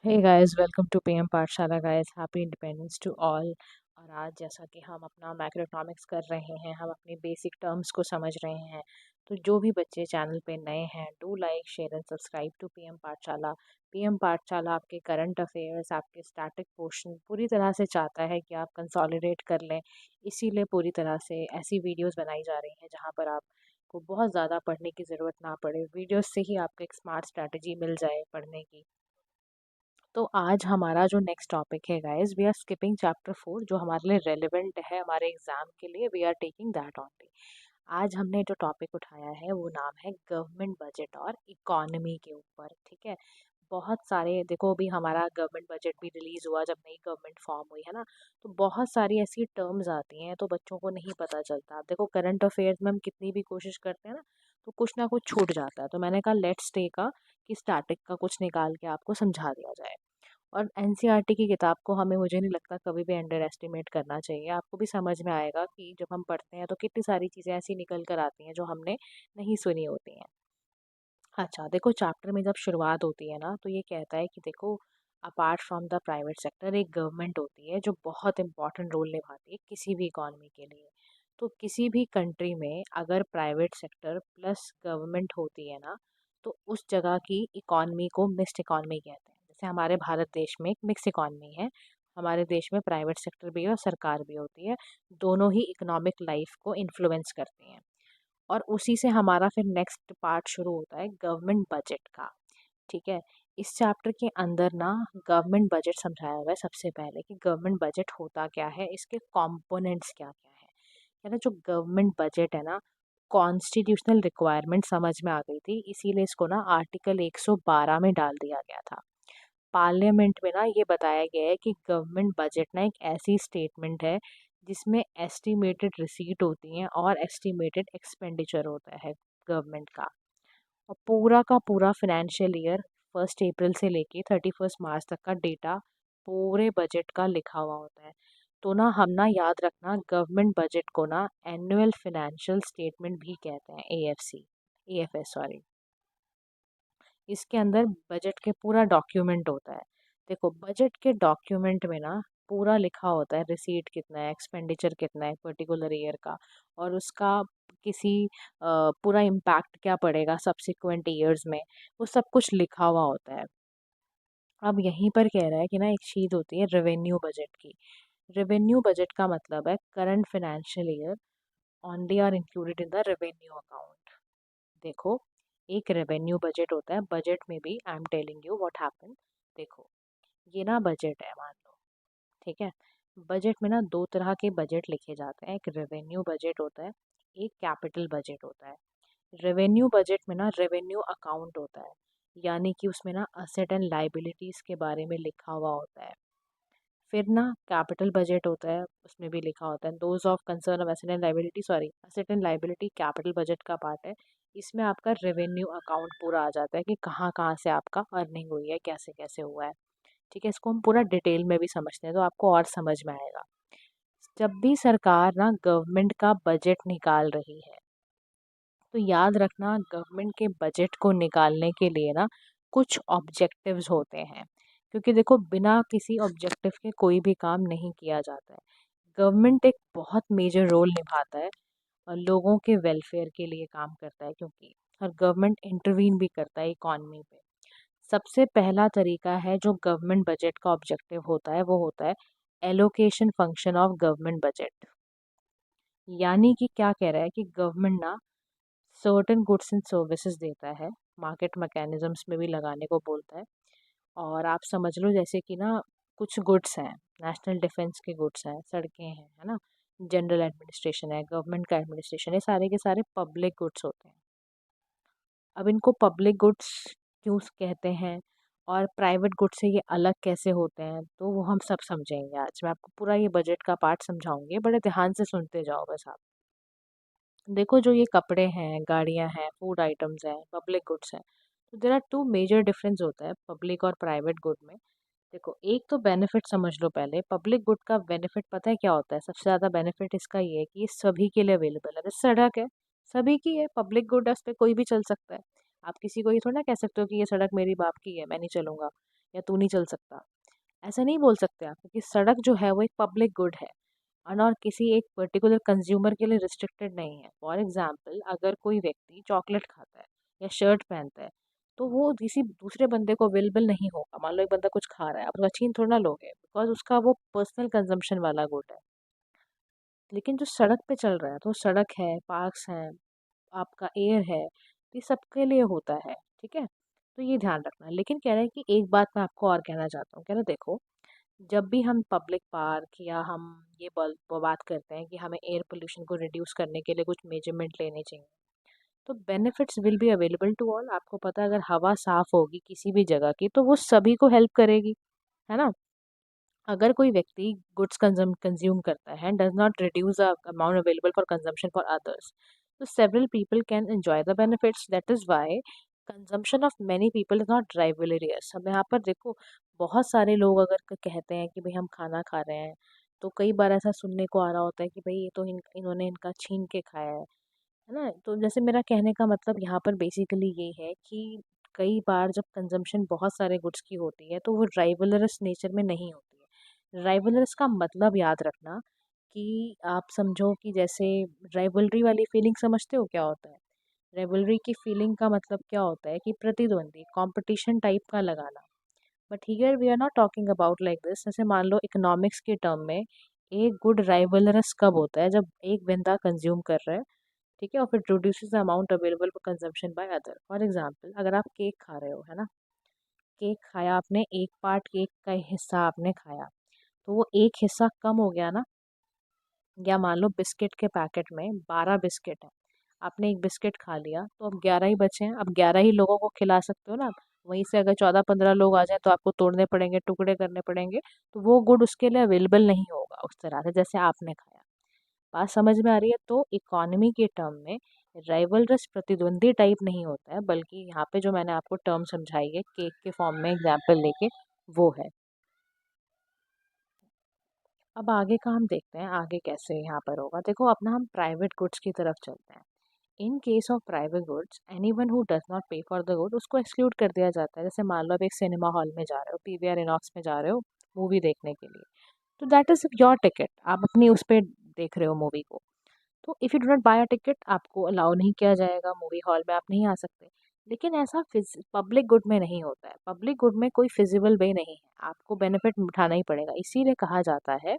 Hey guys, welcome to PM Pathshala guys. Happy independence to all. और आज जैसा कि हम अपना मैक्रो इकोनॉमिक्स कर रहे हैं, हम अपनी बेसिक टर्म्स को समझ रहे हैं। तो जो भी बच्चे चैनल पे नए हैं, do like share and subscribe to PM Pathshala. PM Pathshala आपके करंट अफेयर्स, आपके स्टैटिक पोर्शन पूरी तरह से चाहता है कि आप कंसोलिडेट कर लें। इसीलिए पूरी तरह से ऐसी वीडियोस बनाई जा रही हैं जहाँ पर आपको बहुत ज़्यादा पढ़ने की ज़रूरत ना पड़े। वीडियोस से ही आपको एक स्मार्ट स्ट्रैटेजी मिल जाए पढ़ने की। तो आज हमारा जो नेक्स्ट टॉपिक है guys, we are skipping chapter 4 जो हमारे लिए रेलेवेंट है हमारे एग्जाम के लिए। We are taking that only. आज हमने जो टॉपिक उठाया है वो नाम है गवर्नमेंट बजट और इकोनॉमी के ऊपर। ठीक है। बहुत सारे देखो, अभी हमारा गवर्नमेंट बजट भी रिलीज हुआ जब नई गवर्नमेंट फॉर्म हुई है ना। तो बहुत सारी ऐसी टर्म्स आती हैं तो बच्चों को नहीं पता चलता। अब देखो, करंट अफेयर्स में हम कितनी भी कोशिश करते हैं ना, तो कुछ ना कुछ छूट जाता है। तो मैंने कहा लेट्स टेक का कि स्टैटिक का कुछ निकाल के आपको समझा दिया जाए। और एनसीईआरटी की किताब को हमें, मुझे नहीं लगता कभी भी अंडर एस्टिमेट करना चाहिए। आपको भी समझ में आएगा कि जब हम पढ़ते हैं तो कितनी सारी चीज़ें ऐसी निकल कर आती हैं जो हमने नहीं सुनी होती हैं। अच्छा देखो, चैप्टर में जब शुरुआत होती है ना तो ये कहता है कि देखो, apart from the private sector एक गवर्नमेंट होती है जो बहुत इंपॉर्टेंट रोल निभाती है किसी भी इकॉनमी के लिए। तो किसी भी कंट्री में अगर प्राइवेट सेक्टर प्लस गवर्नमेंट होती है ना, तो उस जगह की इकॉनमी को मिक्स्ड इकॉनमी कहते हैं। जैसे हमारे भारत देश में एक मिक्स इकॉनमी है। हमारे देश में प्राइवेट सेक्टर भी है और सरकार भी होती है। दोनों ही इकोनॉमिक लाइफ को इन्फ्लुएंस करती हैं। और उसी से हमारा फिर नेक्स्ट पार्ट शुरू होता है गवर्नमेंट बजट का। ठीक है। इस चैप्टर के अंदर ना गवर्नमेंट बजट समझाया हुआ है सबसे पहले कि गवर्नमेंट बजट होता क्या है, इसके कंपोनेंट्स क्या क्या है। है ना, जो गवर्नमेंट बजट है ना, कॉन्स्टिट्यूशनल रिक्वायरमेंट समझ में आ गई थी, इसीलिए इसको ना आर्टिकल 112 में डाल दिया गया था। पार्लियामेंट में ना ये बताया गया है कि गवर्नमेंट बजट ना एक ऐसी स्टेटमेंट है जिसमें एस्टिमेटेड रिसीट होती हैं और एस्टिमेटेड एक्सपेंडिचर होता है गवर्नमेंट का। और पूरा का पूरा फाइनेंशियल ईयर 1 अप्रैल से लेके 31 मार्च तक का डेटा पूरे बजट का लिखा हुआ होता है। तो ना हम ना याद रखना, गवर्नमेंट बजट को ना एनुअल फाइनेंशियल स्टेटमेंट भी कहते हैं, एएफसी, एएफएस सॉरी। इसके अंदर बजट के पूरा डॉक्यूमेंट होता है। देखो, बजट के डॉक्यूमेंट में ना पूरा लिखा होता है रिसीट कितना है, एक्सपेंडिचर कितना है पर्टिकुलर ईयर का, और उसका किसी पूरा इम्पैक्ट क्या पड़ेगा सब्सिक्वेंट ईयर्स में, वो सब कुछ लिखा हुआ होता है। अब यहीं पर कह रहा है कि ना एक चीज़ होती है रेवेन्यू बजट की। रेवेन्यू बजट का मतलब है current financial year only are included in the revenue account. देखो, एक रेवेन्यू बजट होता है। बजट में भी I am telling you what happen. देखो, ये ना बजट है मान लो। ठीक है। बजट में ना दो तरह के बजट लिखे जाते हैं, एक रेवेन्यू बजट होता है, एक कैपिटल बजट होता है। रेवेन्यू बजट में ना रेवेन्यू अकाउंट होता है, यानी कि उसमें ना असेट एंड लाइबिलिटीज़ के बारे में लिखा हुआ होता है। फिर ना कैपिटल बजट होता है, उसमें भी लिखा होता है those of concern of asset and liability, sorry asset and liability capital budget का पार्ट है। इसमें आपका रेवेन्यू अकाउंट पूरा आ जाता है कि कहाँ कहाँ से आपका अर्निंग हुई है, कैसे कैसे हुआ है। ठीक है, इसको हम पूरा डिटेल में भी समझते हैं तो आपको और समझ में आएगा। जब भी सरकार ना गवर्नमेंट का बजट निकाल रही है, तो याद रखना गवर्नमेंट के बजट को निकालने के लिए ना कुछ ऑब्जेक्टिव्स होते हैं। क्योंकि देखो, बिना किसी ऑब्जेक्टिव के कोई भी काम नहीं किया जाता है। गवर्नमेंट एक बहुत मेजर रोल निभाता है और लोगों के वेलफेयर के लिए काम करता है, क्योंकि और गवर्नमेंट इंटरवीन भी करता है इकॉनमी पे। सबसे पहला तरीका है जो गवर्नमेंट बजट का ऑब्जेक्टिव होता है, वो होता है allocation function of government budget. यानी कि क्या कह रहा है कि गवर्नमेंट ना सर्टेन गुड्स एंड सर्विसेज देता है, मार्केट मैकेनिज्म्स में भी लगाने को बोलता है। और आप समझ लो जैसे कि ना कुछ गुड्स हैं, नेशनल डिफेंस के गुड्स हैं, सड़कें हैं, है ना, जनरल एडमिनिस्ट्रेशन है, गवर्नमेंट का एडमिनिस्ट्रेशन, ये सारे के सारे पब्लिक गुड्स होते हैं। अब इनको पब्लिक गुड्स क्यों कहते हैं और प्राइवेट गुड्स से ये अलग कैसे होते हैं, तो वो हम सब समझेंगे। आज मैं आपको पूरा ये बजट का पार्ट समझाऊंगी, बड़े ध्यान से सुनते जाओ बस आप। देखो, जो ये कपड़े हैं, गाड़ियां हैं, फूड आइटम्स हैं, पब्लिक गुड्स हैं, तो there are two major difference होता है पब्लिक और प्राइवेट गुड में। देखो, एक तो बेनिफिट समझ लो पहले। पब्लिक गुड का बेनिफिट पता है क्या होता है? सबसे ज़्यादा बेनिफिट इसका ये है कि ये सभी के लिए अवेलेबल है। जैसे सड़क है, सभी की है, पब्लिक गुड है, उस पर कोई भी चल सकता है। आप किसी को ये थोड़ा ना कह सकते हो कि ये सड़क मेरी बाप की है, मैं नहीं चलूंगा। या तू नहीं चल सकता। ऐसा नहीं बोल सकते आप, क्योंकि सड़क जो है वो एक पब्लिक गुड है और किसी एक पर्टिकुलर कंज्यूमर के लिए रिस्ट्रिक्टेड नहीं है। फॉर एग्जाम्पल, अगर कोई व्यक्ति चॉकलेट खाता है या शर्ट पहनता है, तो वो किसी दूसरे बंदे को अवेलेबल नहीं होगा। मान लो एक बंदा कुछ खा रहा है, आप उसका छीन थोड़ा ना लोगे, बिकॉज उसका वो पर्सनल कंजम्पशन वाला गुड है। लेकिन जो सड़क पे चल रहा है, तो सड़क है, पार्क्स हैं, आपका एयर है, ये सबके लिए होता है। ठीक है, तो ये ध्यान रखना। लेकिन कह रहे हैं कि एक बात मैं आपको और कहना चाहता हूँ, कह रहे देखो, जब भी हम पब्लिक पार्क या हम ये बात करते हैं कि हमें एयर पोल्यूशन को रिड्यूस करने के लिए कुछ मेजरमेंट लेने चाहिए, तो benefits will be available to all. आपको पता है, अगर हवा साफ होगी किसी भी जगह की, तो वो सभी को हेल्प करेगी, है ना। अगर कोई व्यक्ति गुड्स कंज्यूम करता है and does not reduce the amount available for consumption for others, तो several people can enjoy the benefits. That is why consumption of many people is not rivalrous. हम यहाँ पर देखो, बहुत सारे लोग अगर कहते हैं कि भाई हम खाना खा रहे हैं, तो कई बार ऐसा सुनने को आ रहा होता है कि भाई ये तो इन्होंने इनका छीन के खाया है ना। तो जैसे मेरा कहने का मतलब यहाँ पर बेसिकली ये है कि कई बार जब कंजम्पशन बहुत सारे गुड्स की होती है, तो वो राइवलरस नेचर में नहीं होती है। राइवलरस का मतलब याद रखना कि आप समझो कि जैसे राइवलरी वाली फीलिंग समझते हो क्या होता है। राइवलरी की फीलिंग का मतलब क्या होता है कि प्रतिद्वंदी, कंपटीशन टाइप का लगाना। But here we are not talking about like this. जैसे मान लो इकोनॉमिक्स के टर्म में एक गुड राइवलरस कब होता है, जब एक बंदा कंज्यूम कर रहा है, ठीक है, और फिर reduces the amount available for consumption by other. For example, अगर आप केक खा रहे हो, है ना, केक खाया आपने, एक पार्ट केक का हिस्सा आपने खाया, तो वो एक हिस्सा कम हो गया ना। या मान लो बिस्किट के पैकेट में 12 बिस्किट है, आपने एक बिस्किट खा लिया, तो अब 11 ही बचे हैं। अब 11 ही लोगों को खिला सकते हो ना आप। वहीं से अगर 14-15 लोग आ जाए, तो आपको तोड़ने पड़ेंगे, टुकड़े करने पड़ेंगे, तो वो गुड उसके लिए अवेलेबल नहीं होगा उस तरह से जैसे आपने खाया। बात समझ में आ रही है। तो इकोनॉमी के टर्म में राइवलरस प्रतिद्वंदी टाइप नहीं होता है, बल्कि यहाँ पे जो मैंने आपको टर्म समझाई है केक के फॉर्म में एग्जाम्पल लेके, वो है। अब आगे का हम देखते हैं, आगे कैसे यहाँ पर होगा। देखो, अपना हम प्राइवेट गुड्स की तरफ चलते हैं। In case of private goods, anyone who does not पे फॉर द गुड, उसको एक्सक्लूड कर दिया जाता है। जैसे मान लो आप एक सिनेमा हॉल में जा रहे हो, पीवीआर इनॉक्स में जा रहे हो मूवी देखने के लिए, तो दैट इज योर टिकट, आप अपनी उस पर देख रहे हो मूवी को। तो if you do not buy a ticket, आपको अलाउ नहीं किया जाएगा मूवी हॉल में, आप नहीं आ सकते। लेकिन ऐसा पब्लिक गुड में नहीं होता है। पब्लिक गुड में कोई फिजिबल वे नहीं है, आपको बेनिफिट उठाना ही पड़ेगा। इसीलिए कहा जाता है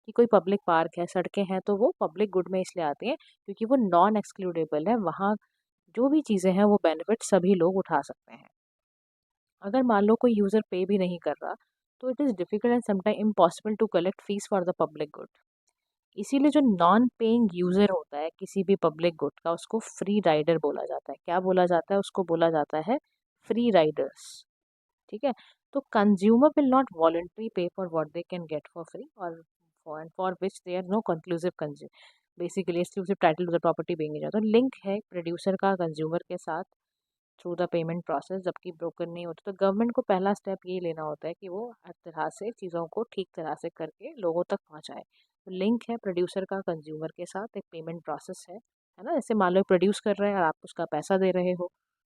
कि कोई पब्लिक पार्क है, सड़कें हैं, तो वो पब्लिक गुड में इसलिए आती हैं क्योंकि वो नॉन एक्सक्लूडेबल है। वहाँ जो भी चीज़ें हैं वो बेनिफिट सभी लोग उठा सकते हैं। अगर मान लो कोई यूज़र पे भी नहीं कर रहा, तो it is difficult and sometime impossible to collect fees for the public good. इसीलिए जो नॉन पेइंग यूज़र होता है किसी भी पब्लिक गुड का, उसको फ्री राइडर बोला जाता है। क्या बोला जाता है? उसको बोला जाता है फ्री राइडर्स। ठीक है, तो consumer will not voluntary pay for what they can get for free, और for which there no conclusive consume, basically exclusive title to the property being enjoyed. तो लिंक है प्रोड्यूसर का कंज्यूमर के साथ through the payment process, जबकि broken नहीं होता। तो गवर्नमेंट को पहला स्टेप ये लेना होता है कि वो हर तरह से चीज़ों को ठीक तरह से करके लोगों तक पहुंचाए। तो लिंक है प्रोड्यूसर का कंज्यूमर के साथ, एक पेमेंट प्रोसेस है ना। जैसे मान लो प्रोड्यूस कर रहे हैं और आप उसका पैसा दे रहे हो,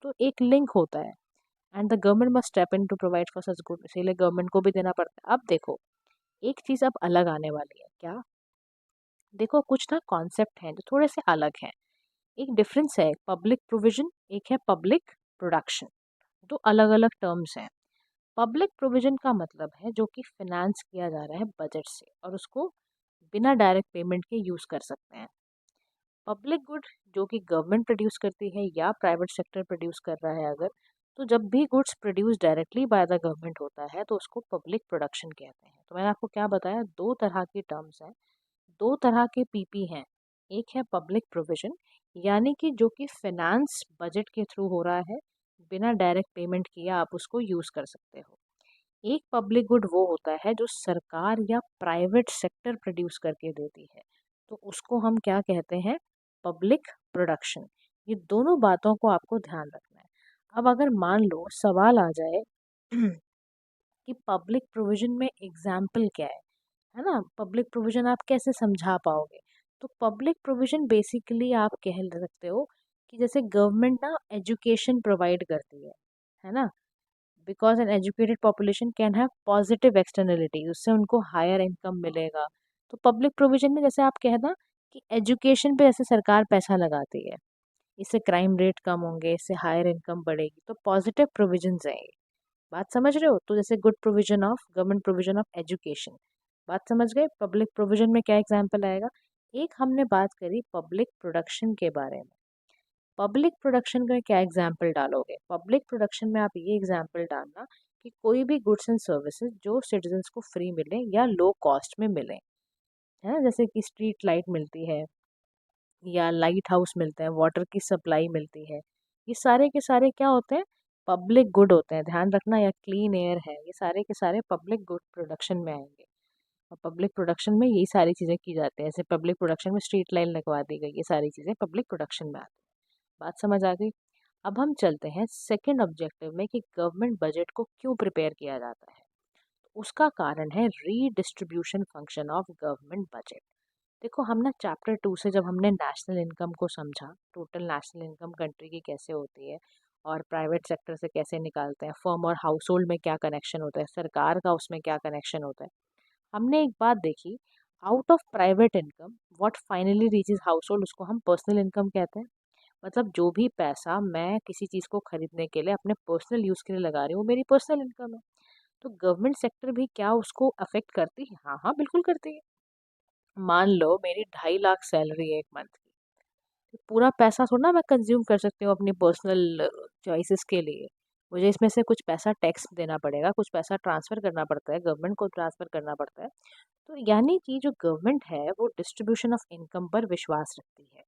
तो एक लिंक होता है। And the government must step in to provide for such good, इसीलिए गवर्नमेंट को भी देना पड़ता है। अब देखो, एक चीज़ अब अलग आने वाली है। क्या? देखो, कुछ ना कॉन्सेप्ट हैं जो थोड़े से अलग हैं। एक डिफरेंस है पब्लिक प्रोविजन, एक है पब्लिक प्रोडक्शन। दो अलग अलग टर्म्स हैं। पब्लिक प्रोविजन का मतलब है जो कि फिनेंस किया जा रहा है बजट से, और उसको बिना डायरेक्ट पेमेंट के यूज़ कर सकते हैं। पब्लिक गुड जो कि गवर्नमेंट प्रोड्यूस करती है या प्राइवेट सेक्टर प्रोड्यूस कर रहा है अगर, तो जब भी goods produce directly by the government होता है, तो उसको पब्लिक प्रोडक्शन कहते हैं। तो मैंने आपको क्या बताया, दो तरह की टर्म्स हैं, दो तरह के पीपी हैं। एक है पब्लिक प्रोविजन, यानी कि जो कि फिनेंस बजट के थ्रू हो रहा है, बिना डायरेक्ट पेमेंट किया आप उसको यूज़ कर सकते हो। एक पब्लिक गुड वो होता है जो सरकार या प्राइवेट सेक्टर प्रोड्यूस करके देती है, तो उसको हम क्या कहते हैं? Public production. ये दोनों बातों को आपको ध्यान रखना है। अब अगर मान लो सवाल आ जाए कि पब्लिक प्रोविजन में एग्जाम्पल क्या है ना, पब्लिक प्रोविजन आप कैसे समझा पाओगे? तो पब्लिक प्रोविजन बेसिकली आप कह सकते हो कि जैसे गवर्नमेंट ना एजुकेशन प्रोवाइड करती है ना। Because an educated population can have positive externality, उससे उनको हायर इनकम मिलेगा। तो पब्लिक प्रोविजन में जैसे आप कहना कि एजुकेशन पे जैसे सरकार पैसा लगाती है, इससे क्राइम रेट कम होंगे, इससे हायर इनकम बढ़ेगी, तो पॉजिटिव प्रोविजंस हैं ये। बात समझ रहे हो? तो जैसे good provision of government provision of education, बात समझ गए? पब्लिक प्रोविजन में क्या एग्जाम्पल आएगा? एक हमने बात करी पब्लिक प्रोडक्शन के बारे में। पब्लिक प्रोडक्शन में क्या एग्जाम्पल डालोगे? पब्लिक प्रोडक्शन में आप ये एग्जाम्पल डालना कि कोई भी गुड्स एंड सर्विसेज जो सिटीजन्स को फ्री मिले या लो कॉस्ट में मिले, है ना? जैसे कि स्ट्रीट लाइट मिलती है या लाइट हाउस मिलते हैं, वाटर की सप्लाई मिलती है, ये सारे के सारे क्या होते हैं? पब्लिक गुड होते हैं, ध्यान रखना। या क्लीन एयर है, ये सारे के सारे पब्लिक गुड प्रोडक्शन में आएंगे। और पब्लिक प्रोडक्शन में यही सारी चीज़ें की जाती हैं, जैसे पब्लिक प्रोडक्शन में स्ट्रीट लाइट लगवा दी गई, ये सारी चीज़ें पब्लिक प्रोडक्शन में आती हैं। बात समझ आ गई? अब हम चलते हैं सेकेंड ऑब्जेक्टिव में कि गवर्नमेंट बजट को क्यों प्रिपेयर किया जाता है। उसका कारण है redistribution function of government budget. देखो, हम ना चैप्टर 2 से जब हमने नेशनल इनकम को समझा, टोटल नेशनल इनकम कंट्री की कैसे होती है और प्राइवेट सेक्टर से कैसे निकालते हैं, फर्म और हाउस होल्ड में क्या कनेक्शन होता है, सरकार का उसमें क्या कनेक्शन होता है, हमने एक बात देखी, out of private income what finally reaches house hold, उसको हम पर्सनल इनकम कहते हैं। मतलब जो भी पैसा मैं किसी चीज़ को खरीदने के लिए अपने पर्सनल यूज़ के लिए लगा रही हूँ, मेरी पर्सनल इनकम है। तो गवर्नमेंट सेक्टर भी क्या उसको अफेक्ट करती है? हाँ हाँ, बिल्कुल करती है। मान लो मेरी 2.5 लाख सैलरी है एक मंथ की, तो पूरा पैसा थोड़ा ना मैं कंज्यूम कर सकती हूँ अपनी पर्सनल चॉइसेस के लिए। मुझे इसमें से कुछ पैसा टैक्स देना पड़ेगा, कुछ पैसा ट्रांसफ़र करना पड़ता है, गवर्नमेंट को ट्रांसफ़र करना पड़ता है। तो यानी कि जो गवर्नमेंट है वो डिस्ट्रीब्यूशन ऑफ इनकम पर विश्वास रखती है,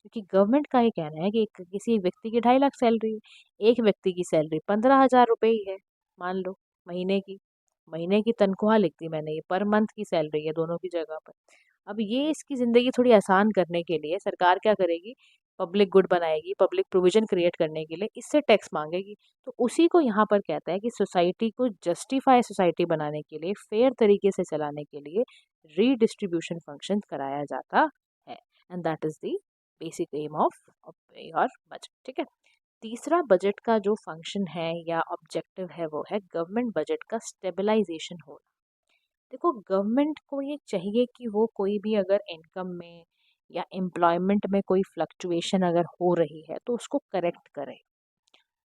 क्योंकि गवर्नमेंट का ये कहना है कि किसी एक व्यक्ति की 2.5 लाख सैलरी है, एक व्यक्ति की सैलरी 15,000 रुपये ही है, मान लो महीने की तनख्वाह लिख दी मैंने, ये पर मंथ की सैलरी है दोनों की जगह पर। अब ये इसकी ज़िंदगी थोड़ी आसान करने के लिए सरकार क्या करेगी? पब्लिक गुड बनाएगी, पब्लिक प्रोविजन क्रिएट करने के लिए इससे टैक्स मांगेगी। तो उसी को यहाँ पर कहता है कि सोसाइटी को जस्टिफाई सोसाइटी बनाने के लिए, फेयर तरीके से चलाने के लिए रीडिस्ट्रीब्यूशन फंक्शन कराया जाता है। And that is the basic aim of your budget. ठीक है। तीसरा बजट का जो फंक्शन है या ऑब्जेक्टिव है वो है गवर्नमेंट बजट का स्टेबलाइजेशन होना। देखो, गवर्नमेंट को ये चाहिए कि वो कोई भी अगर इनकम में या एम्प्लॉयमेंट में कोई फ्लक्चुएशन अगर हो रही है तो उसको करेक्ट करे।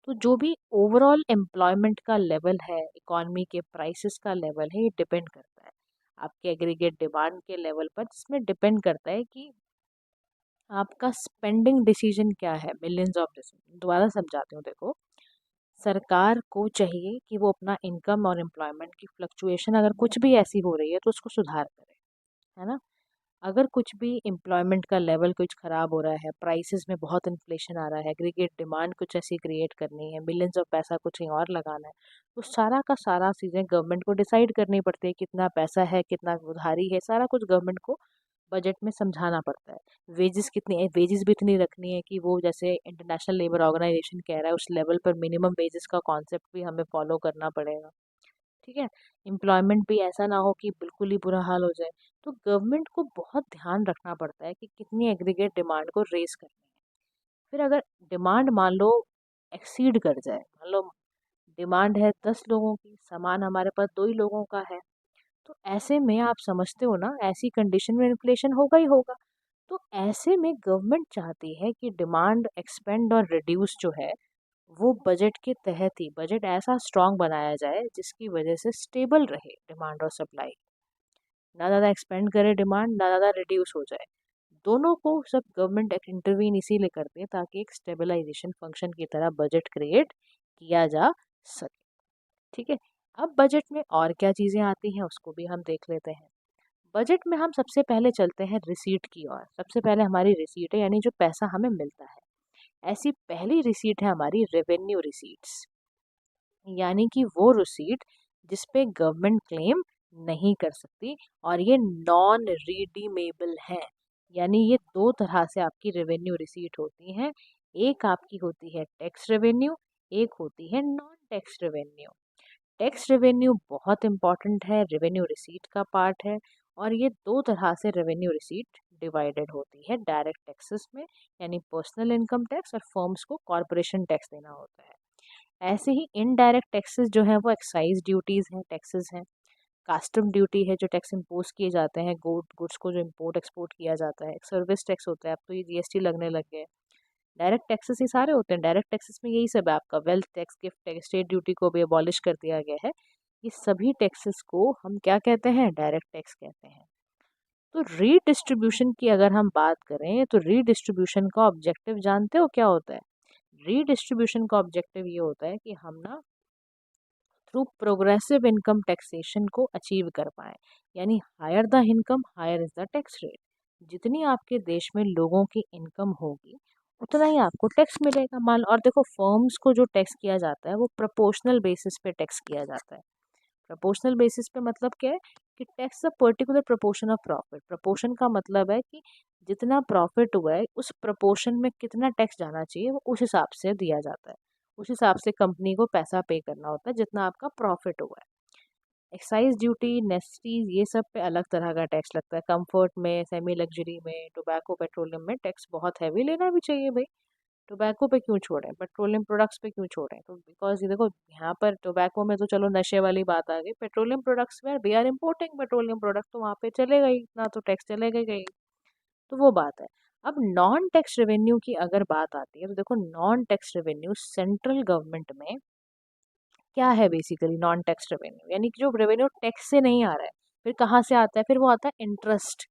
तो जो भी ओवरऑल एम्प्लॉयमेंट का लेवल है, इकॉनमी के प्राइसेस का लेवल है, ये डिपेंड करता है आपके एग्रीगेट डिमांड के लेवल पर, जिसमें डिपेंड करता है कि आपका स्पेंडिंग डिसीजन क्या है। मिलियंस ऑफ डिसीजन, दोबारा समझाती हूँ। देखो, सरकार को चाहिए कि वो अपना इनकम और एम्प्लॉयमेंट की फ्लक्चुएशन अगर कुछ भी ऐसी हो रही है तो उसको सुधार करे, है ना? अगर कुछ भी एम्प्लॉयमेंट का लेवल कुछ ख़राब हो रहा है, प्राइसेस में बहुत इन्फ्लेशन आ रहा है, एग्रीगेट डिमांड कुछ ऐसी क्रिएट करनी है, मिलियंस ऑफ पैसा कुछ कहीं और लगाना है, तो सारा का सारा चीज़ें गवर्नमेंट को डिसाइड करनी पड़ती है, कितना पैसा है, कितना उधारी है, सारा कुछ गवर्नमेंट को बजट में समझाना पड़ता है। वेजेस कितनी है, वेजेस भी इतनी रखनी है कि वो जैसे इंटरनेशनल लेबर ऑर्गेनाइजेशन कह रहा है उस लेवल पर मिनिमम वेजेस का कॉन्सेप्ट भी हमें फॉलो करना पड़ेगा। ठीक है। एम्प्लॉयमेंट भी ऐसा ना हो कि बिल्कुल ही बुरा हाल हो जाए। तो गवर्नमेंट को बहुत ध्यान रखना पड़ता है कि कितनी एग्रीगेट डिमांड को रेज करनी है। फिर अगर डिमांड मान लो एक्सीड कर जाए, मान लो डिमांड है 10 लोगों की, सामान हमारे पास 2 ही लोगों का है, तो ऐसे में आप समझते हो ना, ऐसी कंडीशन में इन्फ्लेशन होगा ही होगा। तो ऐसे में गवर्नमेंट चाहती है कि डिमांड एक्सपेंड और रिड्यूस जो है वो बजट के तहत ही, बजट ऐसा स्ट्रांग बनाया जाए जिसकी वजह से स्टेबल रहे डिमांड और सप्लाई, ना ज़्यादा एक्सपेंड करे डिमांड, ना ज़्यादा रिड्यूस हो जाए। दोनों को सब गवर्नमेंट इंटरवीन इसीलिए करती है ताकि एक स्टेबलाइजेशन फंक्शन की तरह बजट क्रिएट किया जा सके। ठीक है। अब बजट में और क्या चीज़ें आती हैं उसको भी हम देख लेते हैं। बजट में हम सबसे पहले चलते हैं रिसीट की ओर। सबसे पहले हमारी रिसीट है, यानी जो पैसा हमें मिलता है। ऐसी पहली रिसीट है हमारी रेवेन्यू रिसीट्स, यानी कि वो रिसीट जिस पे गवर्नमेंट क्लेम नहीं कर सकती, और ये नॉन रिडीमेबल है। यानी ये दो तरह से आपकी रेवेन्यू रिसीट होती हैं। एक आपकी होती है टैक्स रेवेन्यू, एक होती है non tax revenue. Tax revenue बहुत इंपॉर्टेंट है, रेवेन्यू रिसीट का पार्ट है। और ये दो तरह से रेवेन्यू रिसीट डिवाइडेड होती है, डायरेक्ट टैक्सेस में, यानी पर्सनल इनकम टैक्स, और फर्म्स को कॉरपोरेशन टैक्स देना होता है। ऐसे ही इनडायरेक्ट टैक्सेस जो है वो एक्साइज ड्यूटीज़ हैं, टैक्सेस हैं, कस्टम ड्यूटी है जो टैक्स इम्पोज किए जाते हैं गुड्स को जो इम्पोर्ट एक्सपोर्ट किया जाता है, एक सर्विस टैक्स होता है, अब तो ये जीएसटी लगने लग गए। डायरेक्ट टैक्सेस ये सारे होते हैं। डायरेक्ट टैक्सेस में यही सब है, आपका wealth tax, gift tax, state duty को भी अबॉलिश कर दिया गया है। ये सभी टैक्सेस को हम क्या कहते हैं? डायरेक्ट टैक्स कहते हैं। तो रीडिस्ट्रीब्यूशन की अगर हम बात करें तो रीडिस्ट्रीब्यूशन का ऑब्जेक्टिव जानते हो क्या होता है? रीडिस्ट्रीब्यूशन का ऑब्जेक्टिव ये होता है कि हम ना थ्रू प्रोग्रेसिव इनकम टैक्सेशन को अचीव कर पाए, यानी higher the income higher is the tax rate. जितनी आपके देश में लोगों की इनकम होगी उतना ही आपको टैक्स मिलेगा। मान लो, और देखो फर्म्स को जो टैक्स किया जाता है वो प्रोपोर्शनल बेसिस पे टैक्स किया जाता है। प्रोपोर्शनल बेसिस पे मतलब क्या है कि tax a particular proportion of profit. Proportion का मतलब है कि जितना प्रॉफिट हुआ है उस प्रोपोर्शन में कितना टैक्स जाना चाहिए वो उस हिसाब से दिया जाता है। उस हिसाब से कंपनी को पैसा पे करना होता है जितना आपका प्रॉफिट हुआ है। एक्साइज ड्यूटी, नेसेसिटीज, ये सब पे अलग तरह का टैक्स लगता है। कंफर्ट में, सेमी लग्जरी में, टोबैको, पेट्रोलियम में टैक्स बहुत हैवी लेना भी चाहिए भाई। टोबैको पे क्यों छोड़ें, पेट्रोलियम प्रोडक्ट्स पे क्यों छोड़ें? तो बिकॉज ये देखो, यहाँ पर टोबैको में तो चलो नशे वाली बात आ गई, पेट्रोलियम प्रोडक्ट्स में we are importing petroleum product, तो वहाँ पे चलेगा ही, इतना तो टैक्स चलेगा ही। तो वो बात है। अब नॉन टैक्स रेवेन्यू की अगर बात आती है तो देखो, non tax revenue central government में क्या है? बेसिकली नॉन टैक्स रेवेन्यू यानी कि जो रेवेन्यू टैक्स से नहीं आ रहा है, फिर कहाँ से आता है? फिर वो आता है इंटरेस्ट।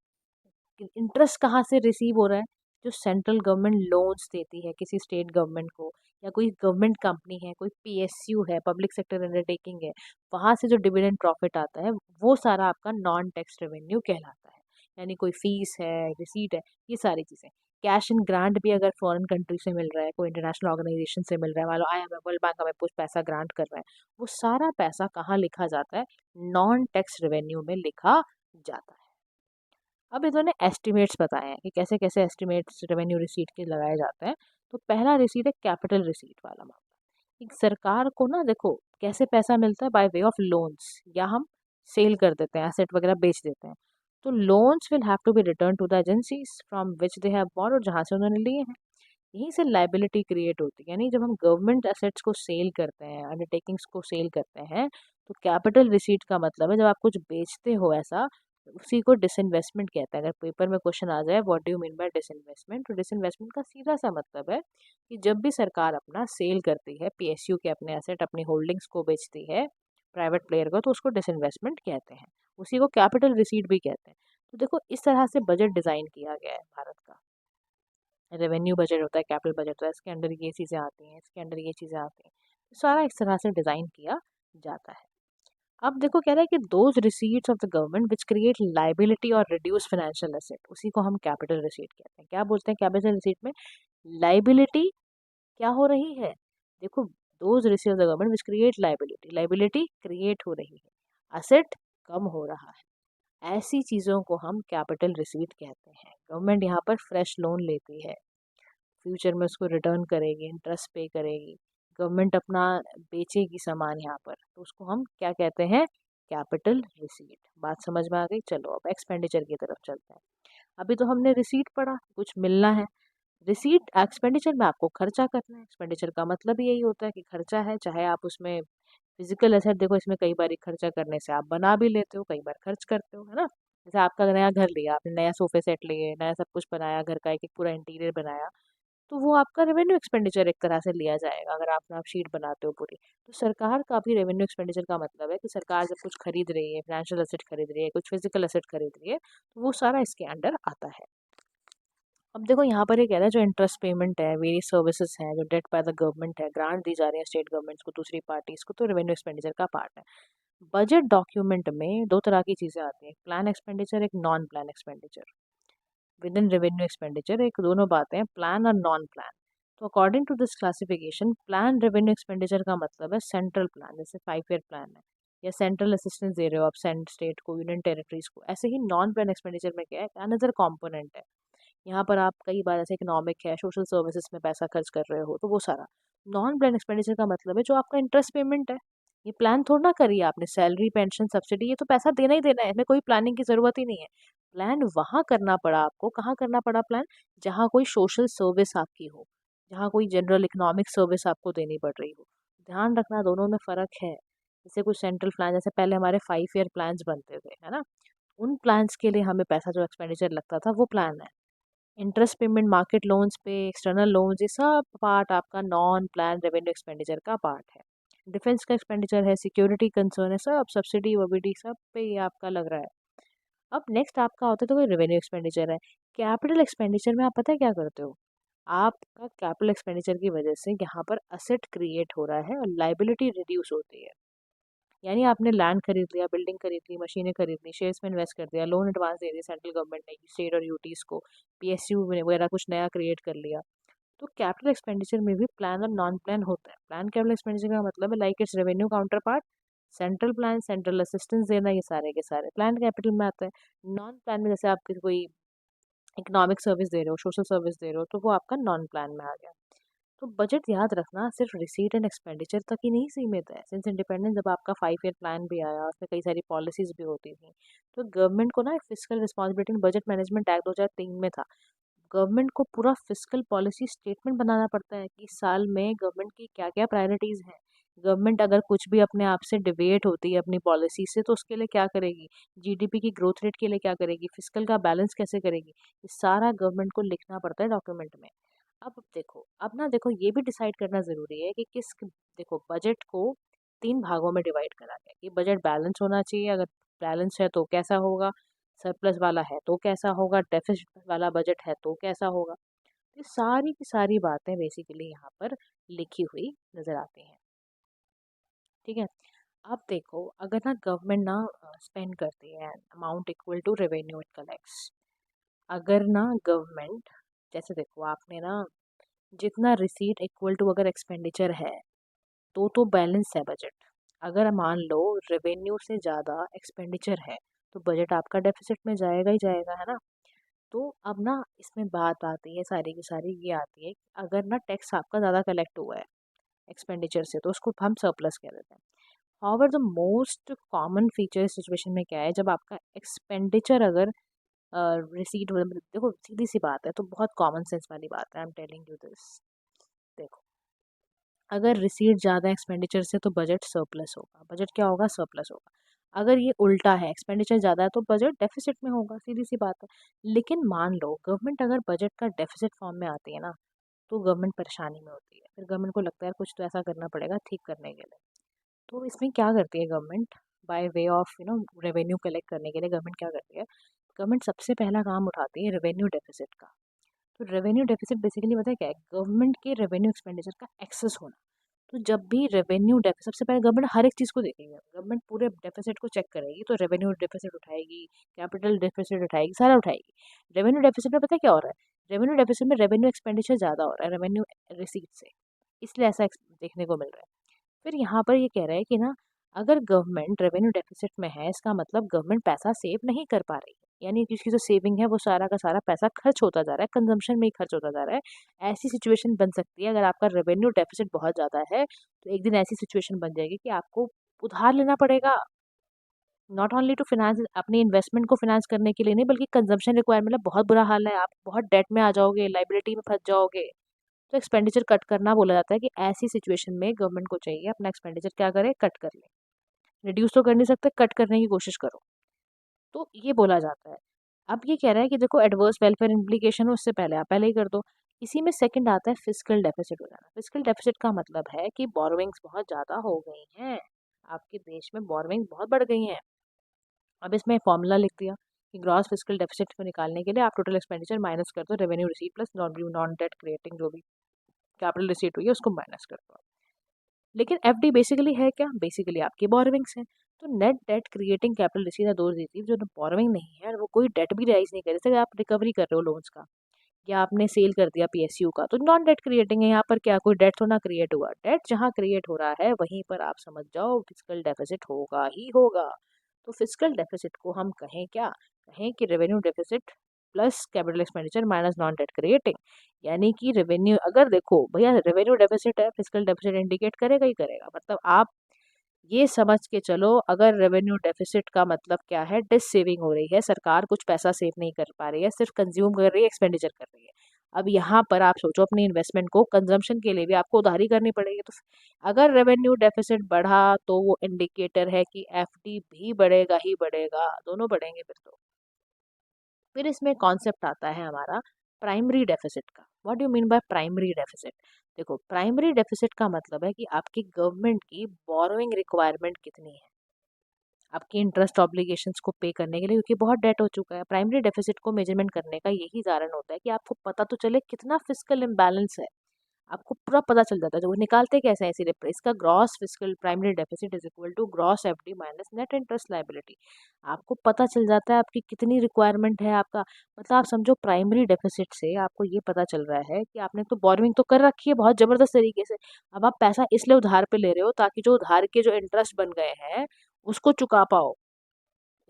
इंटरेस्ट कहाँ से रिसीव हो रहा है? जो सेंट्रल गवर्नमेंट लोन्स देती है किसी स्टेट गवर्नमेंट को, या कोई गवर्नमेंट कंपनी है, कोई पीएसयू है, पब्लिक सेक्टर अंडरटेकिंग है, वहाँ से जो डिविडेंड प्रॉफिट आता है वो सारा आपका नॉन टैक्स रेवेन्यू कहलाता है। यानी कोई फीस है, रिसीट है, ये सारी चीज़ें। कैश इन ग्रांट भी अगर फॉरेन कंट्री से मिल रहा है, कोई इंटरनेशनल ऑर्गेनाइजेशन से मिल रहा है, मान लो आईएमएफ, वर्ल्ड बैंक हमें कुछ पैसा ग्रांट कर रहा है, वो सारा पैसा कहाँ लिखा जाता है? नॉन टैक्स रेवेन्यू में लिखा जाता है। अब इन्होंने एस्टिमेट्स बताए हैं कि कैसे कैसे एस्टिमेट्स रेवेन्यू रिसीट के लगाए जाते हैं। तो पहला रिसीट है कैपिटल रिसीट वाला मामला। एक सरकार को ना देखो कैसे पैसा मिलता है, बाय वे ऑफ लोन्स, या हम सेल कर देते हैं, एसेट वगैरह बेच देते हैं। तो loans will have to be return to the agencies from which they have borrowed, जहाँ से उन्होंने लिए हैं। यहीं से लाइबिलिटी क्रिएट होती है। यानी जब हम गवर्नमेंट एसेट्स को सेल करते हैं, अंडरटेकिंग्स को सेल करते हैं, तो कैपिटल रिसीट का मतलब है जब आप कुछ बेचते हो ऐसा, उसी को डिसइन्वेस्टमेंट कहते हैं। अगर पेपर में क्वेश्चन आ जाए what do you mean by disinvestment, तो डिसइन्वेस्टमेंट का सीधा सा मतलब है कि जब भी सरकार अपना सेल करती है, पीएसयू के अपने एसेट, अपनी होल्डिंग्स को बेचती है प्राइवेट प्लेयर को, तो उसको डिसइन्वेस्टमेंट कहते हैं। उसी को कैपिटल रिसीट भी कहते हैं। तो देखो इस तरह से बजट डिज़ाइन किया गया है भारत का। रेवेन्यू बजट होता है, कैपिटल बजट होता है, इसके अंडर ये चीज़ें आती हैं, इसके अंडर ये चीज़ें आती हैं। तो सारा इस तरह से डिज़ाइन किया जाता है। अब देखो कह रहा है कि those receipts of the government which create liability और रिड्यूस फाइनेंशियल एसेट, उसी को हम कैपिटल रिसीट कहते हैं। क्या बोलते हैं कैपिटल रिसीट में? लाइबिलिटी क्या हो रही है? देखो, those receipt of the government which create liability, liability create हो रही है, एसेट कम हो रहा है, ऐसी चीज़ों को हम कैपिटल रिसीट कहते हैं। गवर्नमेंट यहाँ पर फ्रेश लोन लेती है, फ्यूचर में उसको रिटर्न करेगी, इंटरेस्ट पे करेगी, गवर्नमेंट अपना बेचेगी सामान यहाँ पर, तो उसको हम क्या कहते हैं? Capital receipt. बात समझ में आ गई? चलो अब एक्सपेंडिचर की तरफ चलते हैं। अभी तो हमने रिसीट पढ़ा, कुछ मिलना है। रिसीट एक्सपेंडिचर में आपको खर्चा करना है। एक्सपेंडिचर का मतलब यही होता है कि खर्चा है, चाहे आप उसमें फिजिकल एसेट, देखो इसमें कई बार खर्चा करने से आप बना भी लेते हो, कई बार खर्च करते हो, है ना? जैसे आपका नया घर लिया आपने, नया सोफे सेट लिए, नया सब कुछ बनाया, घर का एक एक पूरा इंटीरियर बनाया, तो वो आपका रेवेन्यू एक्सपेंडिचर एक तरह से लिया जाएगा अगर आप शीट बनाते हो पूरी। तो सरकार का भी रेवेन्यू एक्सपेंडिचर का मतलब है कि सरकार जब कुछ खरीद रही है, फाइनेंशियल एसेट खरीद रही है, कुछ फिजिकल एसेट खरीद रही है, तो वो सारा इसके अंडर आता है। अब देखो यहाँ पर ये कह रहा है जो इंटरेस्ट पेमेंट है, वेरियस सर्विसेज हैं, जो डेट बाय द गवर्नमेंट है, ग्रांट दी जा रही है स्टेट गवर्नमेंट्स को, दूसरी पार्टीज को, तो रेवेन्यू एक्सपेंडिचर का पार्ट है। बजट डॉक्यूमेंट में दो तरह की चीज़ें आती हैं, प्लान एक्सपेंडिचर, एक non plan expenditure. Within revenue expenditure एक दोनों बातें हैं, प्लान और नॉन प्लान। तो according to this classification, plan revenue expenditure का मतलब है सेंट्रल प्लान, जैसे 5 ईयर प्लान है, या सेंट्रल असिस्टेंस दे रहे हो आप स्टेट को, यूनियन टेरिटरीज को। ऐसे ही नॉन प्लान एक्सपेंडिचर में क्या है? अनदर कॉम्पोनेंट है। यहाँ पर आप कई बार ऐसे इकोनॉमिक है, सोशल सर्विसेज में पैसा खर्च कर रहे हो, तो वो सारा। नॉन प्लान एक्सपेंडिचर का मतलब है जो आपका इंटरेस्ट पेमेंट है। ये प्लान थोड़ा ना करिए आपने, सैलरी, पेंशन, सब्सिडी, ये तो पैसा देना ही देना है, इसमें कोई प्लानिंग की ज़रूरत ही नहीं है। प्लान वहाँ करना पड़ा आपको, कहाँ करना पड़ा प्लान? जहाँ कोई सोशल सर्विस आपकी हो, जहाँ कोई जनरल इकोनॉमिक सर्विस आपको देनी पड़ रही हो, ध्यान रखना दोनों में फ़र्क है। जैसे कुछ सेंट्रल प्लान, जैसे पहले हमारे 5 ईयर प्लान्स बनते थे, है ना? उन प्लान्स के लिए हमें पैसा जो एक्सपेंडिचर लगता था वो प्लान है। इंटरेस्ट पेमेंट, मार्केट लोन्स पे, एक्सटर्नल लोन्स, ये सब पार्ट आपका नॉन प्लान रेवेन्यू एक्सपेंडिचर का पार्ट है। डिफेंस का एक्सपेंडिचर है, सिक्योरिटी कंसर्न है, सब सब्सिडी वबिडी सब पे ये आपका लग रहा है। अब नेक्स्ट आपका होता है तो कोई रेवेन्यू एक्सपेंडिचर है। कैपिटल एक्सपेंडिचर में आप पता है क्या करते हो? आपका कैपिटल एक्सपेंडिचर की वजह से यहाँ पर असेट क्रिएट हो रहा है और लाइबिलिटी रिड्यूस होती है। यानी आपने लैंड खरीद लिया, बिल्डिंग खरीद ली, मशीनें खरीद ली, शेयर्स में इन्वेस्ट कर दिया, लोन एडवांस दे दिया सेंट्रल गवर्नमेंट ने स्टेट और यूटीज को, पीएसयू वगैरह कुछ नया क्रिएट कर लिया। तो कैपिटल एक्सपेंडिचर में भी प्लान और नॉन प्लान होता है। प्लान कैपिटल एक्सपेंडिचर का मतलब है like it's revenue counter part, central plan, central assistance देना, ये सारे के सारे प्लान कैपिटल में आता है। नॉन प्लान में जैसे आप किसी कोई इकोनॉमिक सर्विस दे रहे हो, सोशल सर्विस दे रहे हो, तो वो आपका नॉन प्लान में आ गया। तो बजट याद रखना सिर्फ रिसीट एंड एक्सपेंडिचर तक ही नहीं सीमित है। सिंस इंडिपेंडेंस जब आपका 5 ईयर प्लान भी आया, उसमें कई सारी पॉलिसीज भी होती थी, तो गवर्नमेंट को ना physical responsibility and budget management act 2003 में था। गवर्नमेंट को पूरा फिजिकल पॉलिसी स्टेटमेंट बनाना पड़ता है कि साल में गवर्नमेंट की क्या क्या प्रायोरिटीज़ हैं। गवर्नमेंट अगर कुछ भी अपने आप से डिवेट होती है अपनी पॉलिसी से, तो उसके लिए क्या करेगी, जीडीपी की ग्रोथ रेट के लिए क्या करेगी, फिजिकल का बैलेंस कैसे करेगी, ये सारा गवर्नमेंट को लिखना पड़ता है डॉक्यूमेंट में। अब देखो, अब ना देखो, ये भी डिसाइड करना ज़रूरी है कि किस, देखो बजट को 3 भागों में डिवाइड करा गया कि बजट बैलेंस होना चाहिए, अगर बैलेंस है तो कैसा होगा, सरप्लस वाला है तो कैसा होगा, डेफिसिट वाला बजट है तो कैसा होगा। ये सारी की सारी बातें बेसिकली यहाँ पर लिखी हुई नज़र आती हैं। ठीक है। अब देखो, अगर ना गवर्नमेंट ना स्पेंड करती है amount equal to revenue it collects, अगर ना गवर्नमेंट, जैसे देखो आपने ना जितना रिसीट इक्वल टू अगर एक्सपेंडिचर है तो बैलेंस है बजट। अगर मान लो रेवेन्यू से ज़्यादा एक्सपेंडिचर है तो बजट आपका डेफिसिट में जाएगा ही जाएगा, है ना? तो अब ना इसमें बात आती है सारी की सारी ये आती है कि अगर ना टैक्स आपका ज़्यादा कलेक्ट हुआ है एक्सपेंडिचर से तो उसको हम सरप्लस कह देते हैं। However the most common feature situation में क्या है, जब आपका एक्सपेंडिचर अगर रिसीट, देखो सीधी सी बात है, तो बहुत कॉमन सेंस वाली बात है, आई एम टेलिंग यू दिस। देखो, अगर रिसीट ज़्यादा एक्सपेंडिचर से तो बजट सरप्लस होगा, बजट क्या होगा, सरप्लस होगा। अगर ये उल्टा है, एक्सपेंडिचर ज़्यादा है तो बजट डेफिसिट में होगा, सीधी सी बात है। लेकिन मान लो गवर्नमेंट अगर बजट का डेफिसिट फॉर्म में आती है ना, तो गवर्नमेंट परेशानी में होती है। फिर गवर्नमेंट को लगता है कुछ तो ऐसा करना पड़ेगा ठीक करने के लिए। तो इसमें क्या करती है government, by way of revenue collect करने के लिए गवर्नमेंट क्या करती है, गवर्नमेंट सबसे पहला काम उठाती है रेवेन्यू डेफिसिट का। तो रेवेन्यू डेफिसिट बेसिकली पता है क्या है, गवर्नमेंट के रेवेन्यू एक्सपेंडिचर का एक्सेस होना। तो जब भी रेवेन्यू डेफिसिट, सबसे पहले गवर्नमेंट हर एक चीज़ को देखेगी, गवर्नमेंट पूरे डेफिसिट को चेक करेगी, तो रेवेन्यू डेफिसिट उठाएगी, कैपिटल डेफिसिट उठाएगी, सारा उठाएगी। रेवेन्यू डेफिसिट में पता है क्या हो रहा है, रेवेन्यू डेफिसिट में रेवेन्यू एक्सपेंडिचर ज़्यादा हो रहा है रेवेन्यू रिसीट से, इसलिए ऐसा देखने को मिल रहा है। फिर यहाँ पर ये कह रहा है कि ना, अगर गवर्नमेंट रेवेन्यू डेफिसिट में है, इसका मतलब गवर्नमेंट पैसा सेव नहीं कर पा रही है, यानी कि उसकी जो सेविंग है वो सारा का सारा पैसा खर्च होता जा रहा है, कंजम्पशन में ही खर्च होता जा रहा है। ऐसी सिचुएशन बन सकती है, अगर आपका रेवेन्यू डेफिसिट बहुत ज़्यादा है तो एक दिन ऐसी सिचुएशन बन जाएगी कि आपको उधार लेना पड़ेगा, नॉट ओनली टू फिनांस अपनी इन्वेस्टमेंट को फिनांस करने के लिए नहीं, बल्कि कंजम्पशन रिक्वायरमेंट, बहुत बुरा हाल है, आप बहुत डेट में आ जाओगे, लाइबिलिटी में फंस जाओगे। तो एक्सपेंडिचर कट करना बोला जाता है कि ऐसी सिचुएशन में गवर्नमेंट को चाहिए अपना एक्सपेंडिचर क्या करे, कट कर ले। रिड्यूस तो कर नहीं सकते, कट करने की कोशिश करो, तो ये बोला जाता है। अब ये कह रहा है कि देखो एडवर्स वेलफेयर इम्प्लीकेशन हो, उससे पहले आप पहले ही कर दो। इसी में सेकंड आता है फिजिकल डेफिसिट हो जाना। फिजिकल डेफिसिट का मतलब है कि बोरोइंग्स बहुत ज़्यादा हो गई हैं, आपके देश में बोरोइंग्स बहुत बढ़ गई हैं। अब इसमें फॉर्मूला लिख दिया कि ग्रॉस फिजिकल डेफिसिट को निकालने के लिए आप टोटल एक्सपेंडिचर माइनस कर दो revenue receipt plus non debt creating जो भी कैपिटल रिसीट हुई है उसको माइनस कर दो। लेकिन एफडी बेसिकली है क्या, बेसिकली आपकी बोरोविंग्स हैं। तो net date creating capital receive दो रिसीव जो बोरोविंग नहीं है और वो कोई डेट भी राइज नहीं कर रहे, जैसे आप रिकवरी कर रहे हो लोन्स का या आपने सेल कर दिया पीएसयू का, तो नॉन डेट क्रिएटिंग है। यहाँ पर क्या कोई डेट तो ना क्रिएट हुआ, डेट जहाँ क्रिएट हो रहा है वहीं पर आप समझ जाओ फिजिकल डेफिसिट होगा ही होगा। तो फिजिकल डेफिसिट को हम कहें क्या, कहें कि revenue deficit plus capital expenditure minus non debt creating. यानी कि रेवेन्यू, अगर देखो भैया रेवेन्यू डेफिसिट है, फिजिकल डेफिसिट इंडिकेट करेगा ही करेगा। मतलब आप ये समझ के चलो, अगर रेवेन्यू डेफिसिट का मतलब क्या है, डिस सेविंग हो रही है, सरकार कुछ पैसा सेव नहीं कर पा रही है, सिर्फ कंज्यूम कर रही है, एक्सपेंडिचर कर रही है। अब यहाँ पर आप सोचो अपनी इन्वेस्टमेंट को कंजम्पशन के लिए भी आपको उधारी करनी पड़ेगी। तो अगर रेवेन्यू डेफिसिट बढ़ा तो वो इंडिकेटर है कि एफडी भी बढ़ेगा ही बढ़ेगा, दोनों बढ़ेंगे फिर तो। फिर इसमें कॉन्सेप्ट आता है हमारा प्राइमरी डेफिसिट का। What do mean by primary deficit? देखो, प्राइमरी डेफिसिट का मतलब है कि आपकी गवर्नमेंट की बोरोइंग रिक्वायरमेंट कितनी है आपकी इंटरेस्ट ऑब्लिगेशंस को पे करने के लिए, क्योंकि बहुत डेट हो चुका है। प्राइमरी डेफिसिट को मेजरमेंट करने का यही कारण होता है कि आपको पता तो चले कितना फिस्कल इम्बैलेंस है, आपको पूरा पता चल जाता है। तो वो निकालते कैसे हैं इसीलिए इसका gross fiscal primary deficit is equal to gross FD minus net interest liability. आपको पता चल जाता है आपकी कितनी रिक्वायरमेंट है आपका, मतलब आप समझो प्राइमरी डेफिसिट से आपको ये पता चल रहा है कि आपने तो बोरोइंग तो कर रखी है बहुत ज़बरदस्त तरीके से, अब आप पैसा इसलिए उधार पे ले रहे हो ताकि जो उधार के जो इंटरेस्ट बन गए हैं उसको चुका पाओ,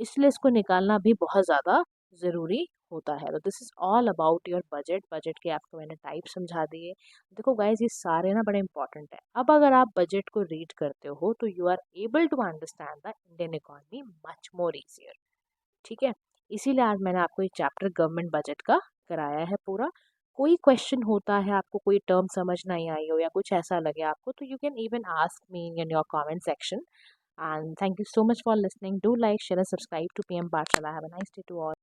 इसलिए इसको निकालना भी बहुत ज़्यादा ज़रूरी होता है। तो this is all about your budget. Budget के आपको मैंने टाइप समझा दिए। देखो गाइज, ये सारे ना बड़े इंपॉर्टेंट है। अब अगर आप बजट को रीड करते हो तो you are able to understand the Indian economy much more easier. ठीक है, इसीलिए आज मैंने आपको ये चैप्टर गवर्नमेंट बजट का कराया है पूरा। कोई क्वेश्चन होता है, आपको कोई टर्म समझ नहीं आई हो या कुछ ऐसा लगे आपको, तो you can even ask me in your comment section. And thank you so much for listening. Do like, share, and subscribe to PM Pathshala. Have a nice day to all.